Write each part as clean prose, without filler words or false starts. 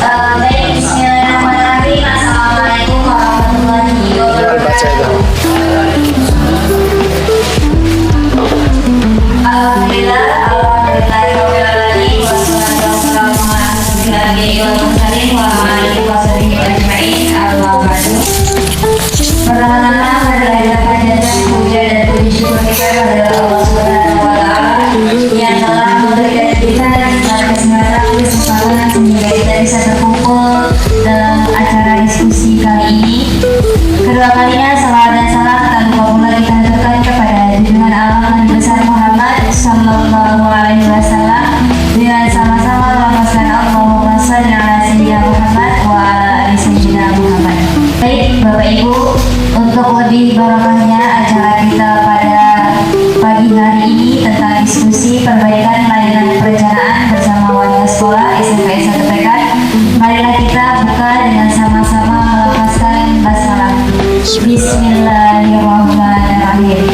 Baik, bismillahirrahmanirrahim. Assalamualaikum warahmatullahi wabarakatuh. Alhamdulillahirobbilalamin. Wassalatu wassalamu ala asyrofil anbiya'i wal mursalin wa ala alihi washabihi ajma'in. Amma ba'du. Pertama-tama marilah kita panjatkan puja dan puji syukur kita kepada Allah Subhanahu wa taala yang telah memberikan kita kesempatan sehingga kita bisa terkumpul dalam acara diskusi kali ini. Kedua kalinya salawat dan salam tak lupa pula kita haturkan kepada junjungan alam Nabi besar Muhammad Sallallahu Alaihi Wasallam dengan sama-sama melafazkan Allahumma shalli ala sayyidina Muhammad wa ala ali sayyidina Muhammad. Baik Bapak Ibu, untuk lebih barokahnya acara kita pada pagi hari ini tentang diskusi perbaikan layanan perencanaan bersama warga sekolah SMK 1 Pekan, marilah kita buka dengan sama-sama melafazkan basmalah. Bismillahirrahmanirrahim.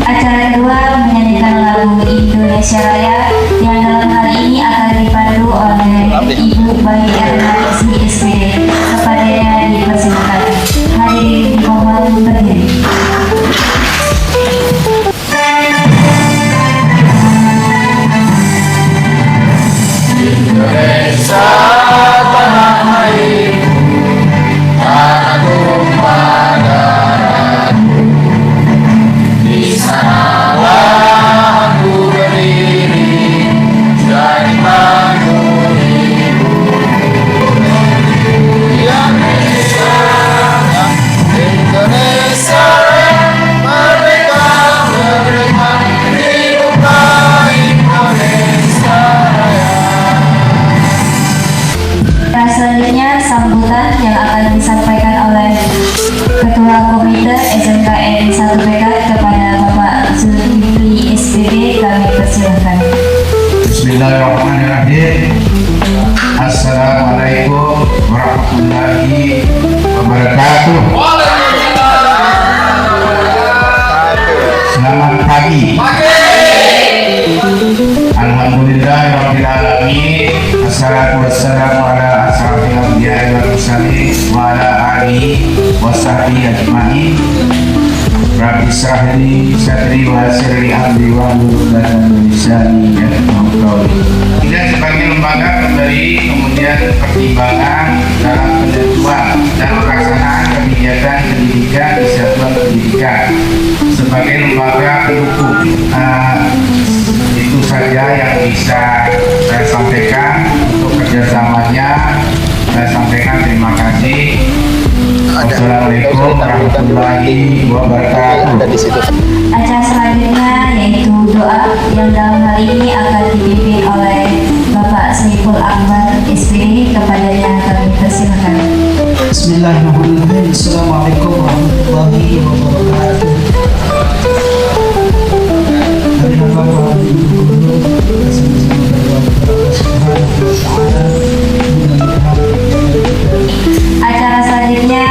Acara kedua menyanyikan lagu Indonesia Raya yang dalam hal ini akan dipandu oleh Ibu Bayi Ernasi SPD. Kepadanya dipersilakan. Hadirin dimohon berdiri. Indonesia tanah airku, tanah tumpah darahku, di sanalah aku berdiri, jadi pandu hidupku. Indonesia, Indonesia, merdeka, merdeka, hiduplah Indonesia Raya. Selanjutnya sambutan yang akan disampaikan oleh Ketua Komite SMKN 1 PK kepada Bapak Zulkifli SPD, kami persilahkan. Bismillahirrahmanirrahim. Assalamualaikum warahmatullahi wabarakatuh. Selamat pagi. Alhamdulillahirobbilalamin. Assalatu wassalamu ala asyrofil anbiya'i wal mursalin wa ala alihi washabihi ajma'in. Rabbi shrah li sadri wa yassir li amri wahlul 'uqdatam min lisani yafqahu qawli. Tidak sebagai lembaga pemberi kemudian pertimbangan dalam penentuan dan pelaksanaan kegiatan pendidikan di satuan pendidikan sebagai lembaga pendukung. Itu saja yang bisa saya sampaikan. Untuk kerjasamanya saya sampaikan terima kasih. Assalamualaikum warahmatullahi wabarakatuh. Acara selanjutnya yaitu doa yang dalam hal ini akan dipimpin oleh Bapak Saiful Akbar SPD, kepadanya kami persilakan. Bismillahirrahmanirrahim. Assalamualaikum warahmatullahi wabarakatuh. Hadirin Bapak Ibu guru, bersama-sama berdoa kepada Allah Subhanahu wa taala. Acara selanjutnya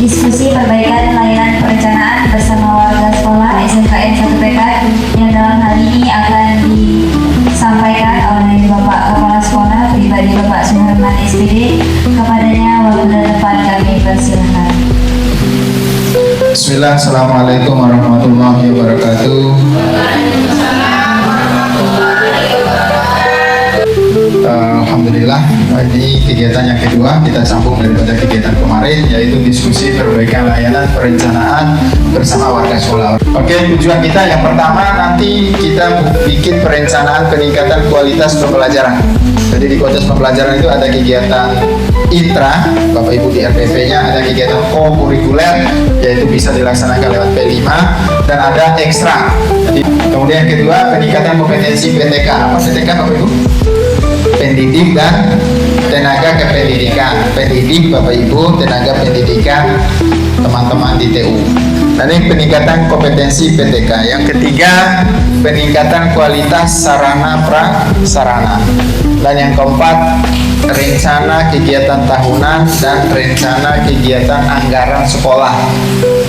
diskusi perbaikan layanan perencanaan bersama warga sekolah SMKN 1 PK yang dalam hal ini akan disampaikan oleh Bapak Kepala Sekolah pribadi Bapak Suherman SPD, kepadanya waktu dan depan kami persilahkan. Bismillah, Assalamualaikum warahmatullahi wabarakatuh. Alhamdulillah, ini kegiatan yang kedua, kita sambung daripada kegiatan kemarin, yaitu diskusi perbaikan layanan perencanaan bersama warga sekolah. Oke, tujuan kita yang pertama nanti kita bikin perencanaan peningkatan kualitas pembelajaran. Jadi di kualitas pembelajaran itu ada kegiatan intra, Bapak Ibu di RPP-nya ada kegiatan co-kurikuler, yaitu bisa dilaksanakan lewat P5, dan ada ekstra. Jadi, kemudian yang kedua, peningkatan kompetensi PTK. Apa PTK Bapak Ibu? Pendidik dan tenaga kependidikan. Pendidik Bapak Ibu, tenaga pendidikan teman-teman di TU. Dan ini peningkatan kompetensi PTK. Yang ketiga, peningkatan kualitas sarana prasarana. Dan yang keempat, rencana kegiatan tahunan dan rencana kegiatan anggaran sekolah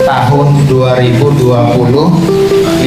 tahun 2020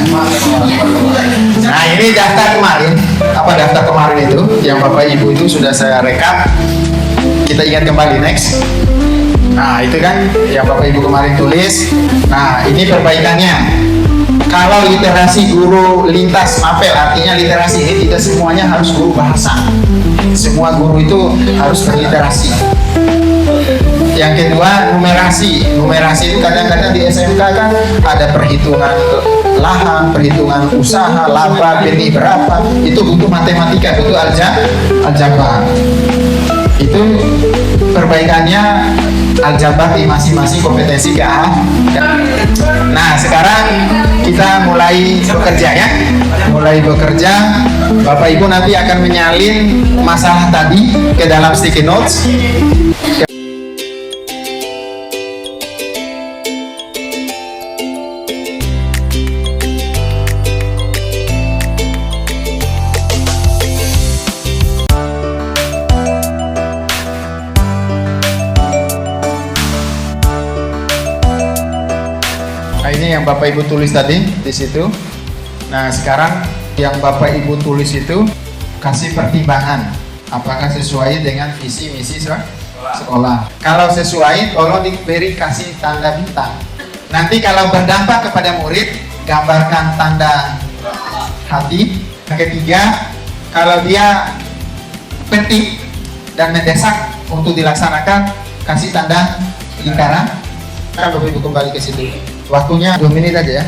Nah ini daftar kemarin, apa daftar kemarin itu yang Bapak Ibu itu sudah saya rekap. Kita ingat kembali next. Nah itu kan yang Bapak Ibu kemarin tulis. Nah ini perbaikannya. Kalau literasi guru lintas mapel, artinya literasi ini tidak semuanya harus guru bahasa. Semua guru itu harus berliterasi. Yang kedua numerasi. Numerasi itu kadang-kadang di SMK kan ada perhitungan lahan, perhitungan usaha, laba, beni berapa. Itu butuh matematika, butuh aljabar. Itu perbaikannya aljabar di masing-masing kompetensi KA. Nah sekarang kita mulai bekerja ya. Mulai bekerja. Bapak Ibu nanti akan menyalin masalah tadi ke dalam sticky notes. Nah ini yang Bapak Ibu tulis tadi di situ. Nah sekarang yang Bapak Ibu tulis itu kasih pertimbangan apakah sesuai dengan visi misi sekolah. Kalau sesuai tolong diberi kasih tanda bintang. Nanti kalau berdampak kepada murid gambarkan tanda hati. Yang ketiga kalau dia penting dan mendesak untuk dilaksanakan kasih tanda lingkaran. Kan Bapak Ibu kembali ke situ. Waktunya 2 menit aja ya.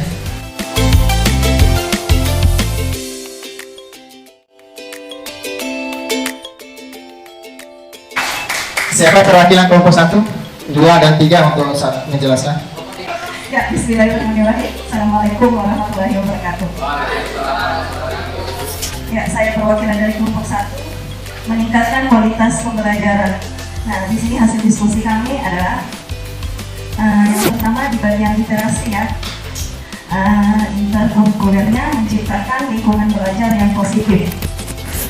Siapa perwakilan kelompok 1, 2, dan 3 untuk menjelaskan? Ya, bismillahirrahmanirrahim. Assalamualaikum warahmatullahi wabarakatuh. Ya, saya perwakilan dari kelompok 1 meningkatkan kualitas pembelajaran. Nah, di sini hasil diskusi kami adalah yang pertama di bagian literasi ya, interkurikulernya menciptakan lingkungan belajar yang positif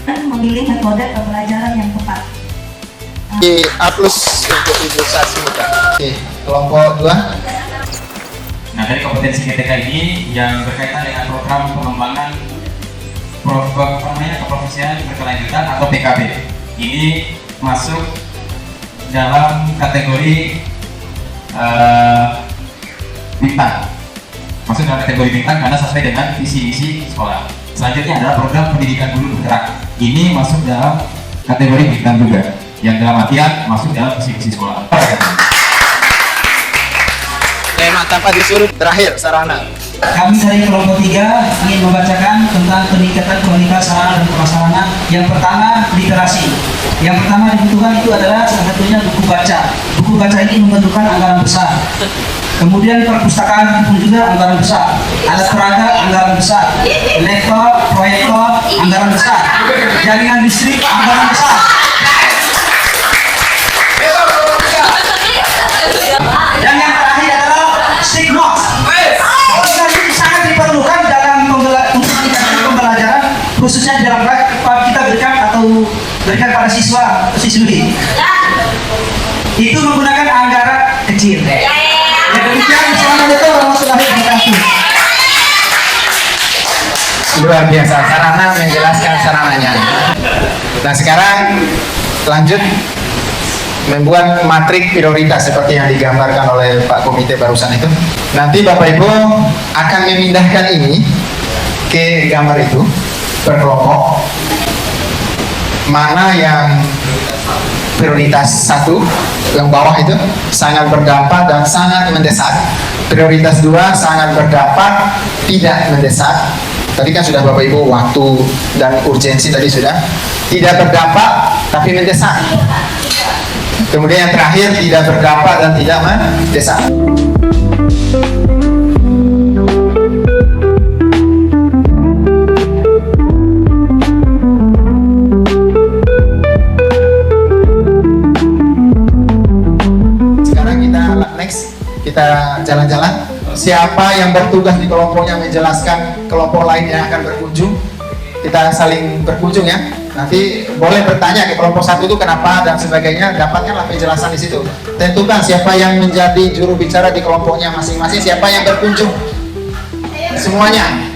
dan memilih metode pembelajaran yang tepat. Di A+ untuk ilustrasi mudah. Oke, kelompok 2. Nah, dari kompetensi GTK ini yang berkaitan dengan program pengembangan keprofesianan berkelanjutan atau PKB. Ini masuk dalam kategori bintang. Masuk dalam kategori bintang karena sesuai dengan visi misi sekolah. Selanjutnya adalah program pendidikan guru bergerak. Ini masuk dalam kategori bintang juga, yang dalam artian masuk dalam visi misi sekolah. Tema tanpa disuruh terakhir sarana. Kami dari kelompok 3 ingin membacakan tentang peningkatan kualitas sarana dan prasarana. Yang pertama, literasi. Yang pertama dibutuhkan itu adalah salah satunya buku baca. Buku baca ini membutuhkan anggaran besar. Kemudian perpustakaan pun juga anggaran besar. Alat peraga anggaran besar. Laptop, proyektor anggaran besar. Jaringan listrik anggaran besar. Dan yang terakhir adalah stick notes. Ini sangat diperlukan dalam pembelajaran, khususnya di dalam kita berikan pada siswa atau siswi. Itu menggunakan anggaran kecil. Ya demikian, assalamualaikum warahmatullahi wabarakatuh. Luar biasa, sarana menjelaskan sarananya. Nah sekarang lanjut membuat matrik prioritas seperti yang digambarkan oleh Pak Komite barusan itu. Nanti Bapak Ibu akan memindahkan ini ke gambar itu per kelompok. Mana yang prioritas 1 yang bawah itu sangat berdampak dan sangat mendesak. Prioritas 2 sangat berdampak, tidak mendesak. Tadi kan sudah Bapak Ibu waktu dan urgensi tadi sudah tidak berdampak tapi mendesak. Kemudian yang terakhir tidak berdampak dan tidak mendesak. Sekarang kita jalan-jalan. Siapa yang bertugas di kelompoknya menjelaskan kelompok lain yang akan berkunjung, kita saling berkunjung ya. Nanti boleh bertanya ke kelompok 1 itu kenapa dan sebagainya, dapatkanlah penjelasan di situ. Tentukan siapa yang menjadi juru bicara di kelompoknya masing-masing, siapa yang berkunjung. Semuanya.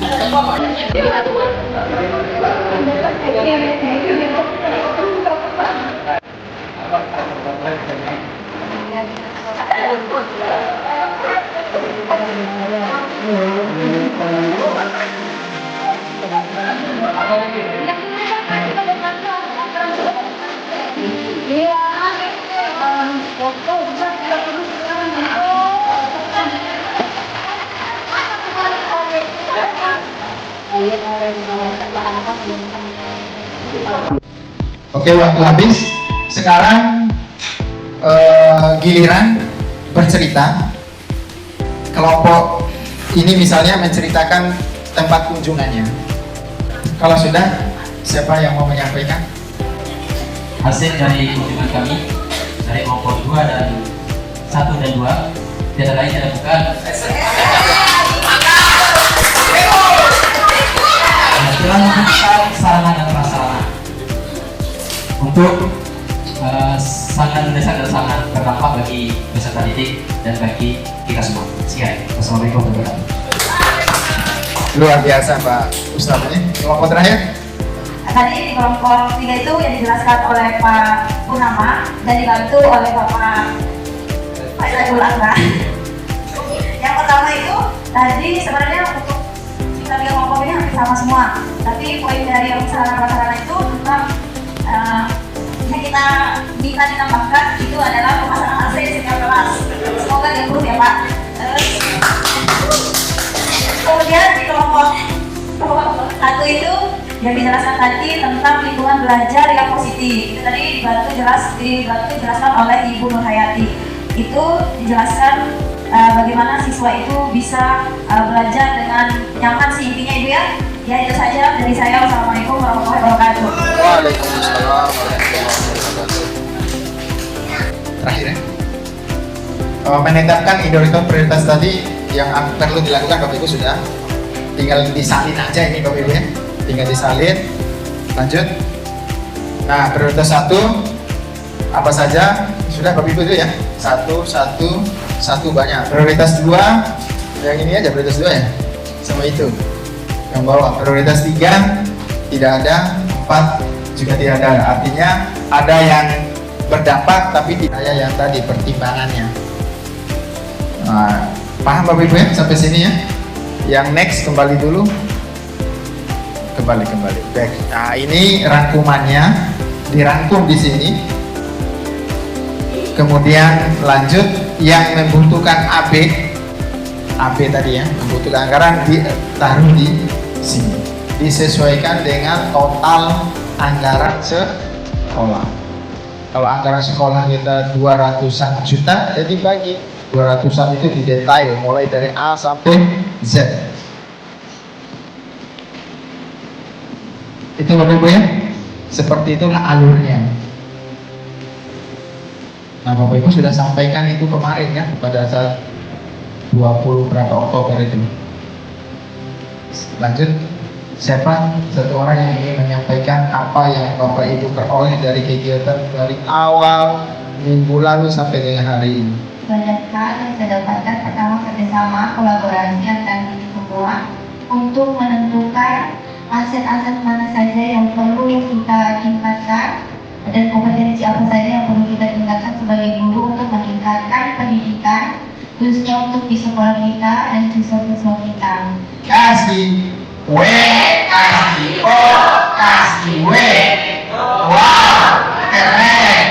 Oke, waktu habis. Sekarang giliran bercerita. Kelompok ini misalnya menceritakan tempat kunjungannya. Kalau sudah, siapa yang mau menyampaikan? Hasil dari kunjungan kami dari kelompok 2 dan 1 dan 2 tidak lain tidak bukan telah membuka sarana dan prasarana untuk sangat mendesak dan sangat berdampak bagi peserta didik dan bagi kita semua. Sekian. Wassalamualaikum warahmatullahi wabarakatuh. Luar biasa Pak Ustadz ini. Kelompok terakhir? Tadi di kelompok 3 itu yang dijelaskan oleh Pak Purnama dan dibantu oleh Bapak Saiful Angga. Yang pertama itu tadi sebenarnya untuk kita lihat kelompok ini hampir sama semua. Tapi poin dari yang sarana-prasarana itu tentang yang kita minta ditambahkan itu adalah pemasangan AC di setiap kelas. Semoga diapprove ya Pak. Kemudian di kelompok 1 itu yang dijelaskan tadi tentang lingkungan belajar yang positif. Itu tadi dibantu dijelaskan oleh Ibu Nur Hayati. Itu dijelaskan bagaimana siswa itu bisa belajar dengan nyaman sih intinya Ibu ya. Ya itu saja dari saya. Wassalamualaikum warahmatullahi wabarakatuh. Waalaikumsalam warahmatullahi wabarakatuh. Terakhir ya. Menetapkan indikator prioritas tadi yang perlu dilakukan Bapak Ibu sudah. Tinggal disalin aja ini Bapak Ibu ya. Tinggal disalin. Lanjut. Nah, prioritas 1 apa saja? Sudah Bapak Ibu itu ya. 1 banyak. Prioritas 2 yang ini aja prioritas 2 ya. Sama itu. Yang bawah prioritas 3 tidak ada, 4 juga tidak ada. Artinya ada yang berdampak tapi tidak ada yang tadi pertimbangannya. Nah, paham Bapak Ibu ya sampai sini ya. Yang next kembali dulu. Kembali. Back. Nah, ini rangkumannya dirangkum di sini. Kemudian lanjut yang membutuhkan AB tadi ya, membutuhkan anggaran ditaruh di sini. Disesuaikan dengan total anggaran sekolah. Kalau anggaran sekolah kita 200-an juta, jadi bagi 200-an itu di detail mulai dari A sampai Z. Itu Bapak Ibu ya. Seperti itulah alurnya. Nah, Bapak Ibu sudah sampaikan itu kemarin ya pada saat 20 berapa Oktober itu. Lanjut, siapa satu orang yang ingin menyampaikan apa yang Bapak Ibu peroleh dari kegiatan dari awal minggu lalu sampai dengan hari ini? Banyak hal yang saya dapatkan. Pertama, kerjasama kolaborasi antar kita semua untuk menentukan aset-aset mana saja yang perlu kita tingkatkan dan kompetensi apa saja yang perlu kita tingkatkan sebagai guru untuk meningkatkan pendidikan khususnya untuk di sekolah kita dan siswa-siswa kita. Kasih W, kasih O, kasih W. Wow, keren.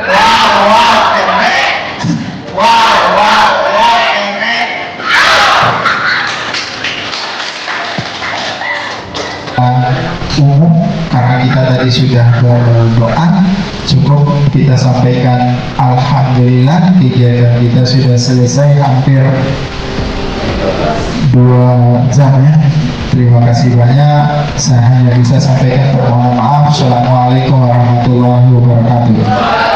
Wow, keren. Wow, keren. Umum, karena kita tadi sudah berdoa, cukup kita sampaikan alhamdulillah kegiatan kita sudah selesai hampir 2 jam ya. Terima kasih banyak. Saya hanya bisa sampaikan permohonan maaf. Assalamualaikum warahmatullahi wabarakatuh.